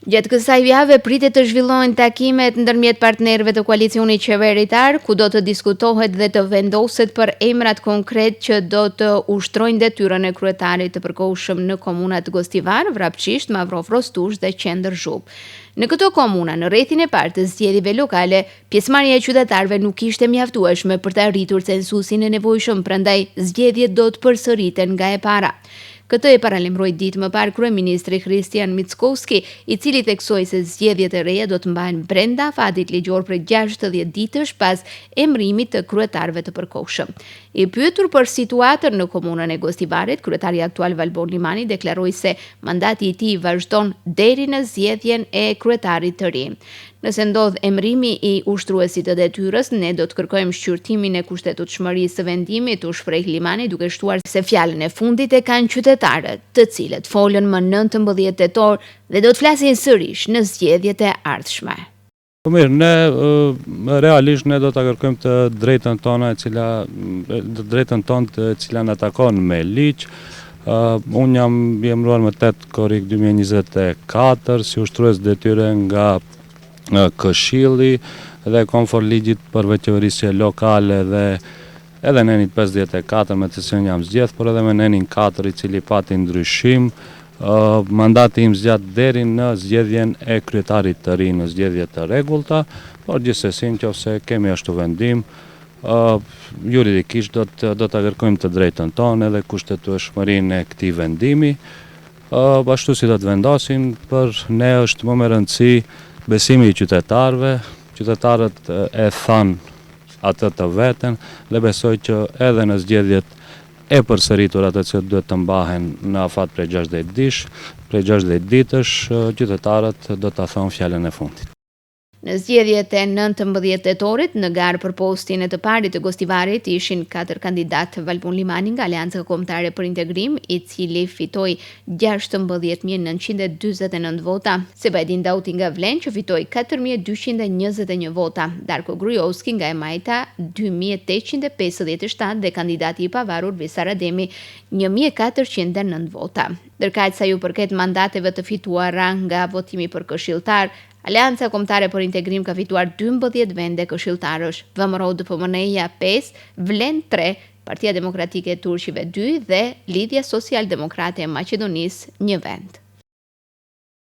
Gjatë kësaj jave pritet të zhvillohen takimet ndërmjet partnerëve të koalicionit qeveritar, ku do të diskutohet dhe të vendoset për emrat konkret që do të ushtrojnë detyrën e kryetarit të përkohshëm në komunat Gostivar, Vrapçisht, Mavrov Rostush dhe Qendër Zhupë. Në këto komuna, në rrethin e parë të zgjedhjeve lokale, pjesëmarrja e qytetarëve nuk ishte mjaftueshme për të arritur censusin e nevojshëm, prandaj zgjedhjet do të përsëriten nga e para. Këtë e paralajmëroi ditë më parë kryeministri Kristian Mickoski, i cili theksoi se zgjedhjet e reja do të mbahen brenda afatit ligjor për 60 ditësh pas emërimit të kryetarëve të përkohshëm. I pyetur për situatën në komunën e Gostivarit, kryetari aktual Valbon Limani deklaroi se mandati i tij vazhdon deri në zgjedhjen e kryetarit të ri. Nëse ndodh emërimi i ushtruesit të detyrës, ne do të kërkojmë shqyrtimin e kushtetutshmërisë së vendimit, u shpreh Limani, duke shtuar se fjalën e fundit e kanë qytetarët, të cilët folën më 19 tetor dhe do të flasin sërish në zgjedhjet e ardhshme. Mirë, ne realisht ne do ta kërkojmë të drejtën tonë e cila na takon me ligj. Unë jam i emëruar më 8 korrik 2024 si ushtrues detyre nga Këshilli dhe konfor ligjit për veçëvërisje lokale dhe edhe nenit 54 me të cilin jam zgjedhur, por edhe me nenin 4 i cili pati ndryshim. Mandati im zgjat deri në zgjedhjen e kryetarit të ri në zgjedhje të rregullta, por gjithsesi nëse kemi ashtu vendim, juridikisht do ta kërkojmë të drejtën tonë edhe kushtetueshmërinë e këtij vendimi. Ashtu si do të vendosin, për ne është më me rëndësi besimi i qytetarëve. Qytetarët e thanë atë të veten dhe besoj që edhe në zgjedhjet e përsëritura të cilët duhet të mbahen në afat prej 60 ditësh, qytetarët do ta thonë fjalën e fundit. Në zgjedhjet e 19 tetorit, në garë për postin e të parit të Gostivarit, ishin 4 kandidat: Valbon Limani nga Aleanca Kombëtare për Integrim, i cili fitoi 16.949 vota, Sebajdin Dauti nga Vlen, që fitoi 4.221 vota, Darko Grujovski nga Majta 2.857 dhe kandidati i pavarur Visar Ademi 1.409 vota. Ndërkaq sa ju përket mandateve të fituara nga votimi për këshilltar, Aleanca Kombëtare për Integrim ka fituar 12 vende këshilltarësh, VMRO-DPMNE-ja 5, Vlen 3, Partia Demokratike e Turqive 2 dhe Lidhja Social Demokrate e Maqedonisë 1 vend.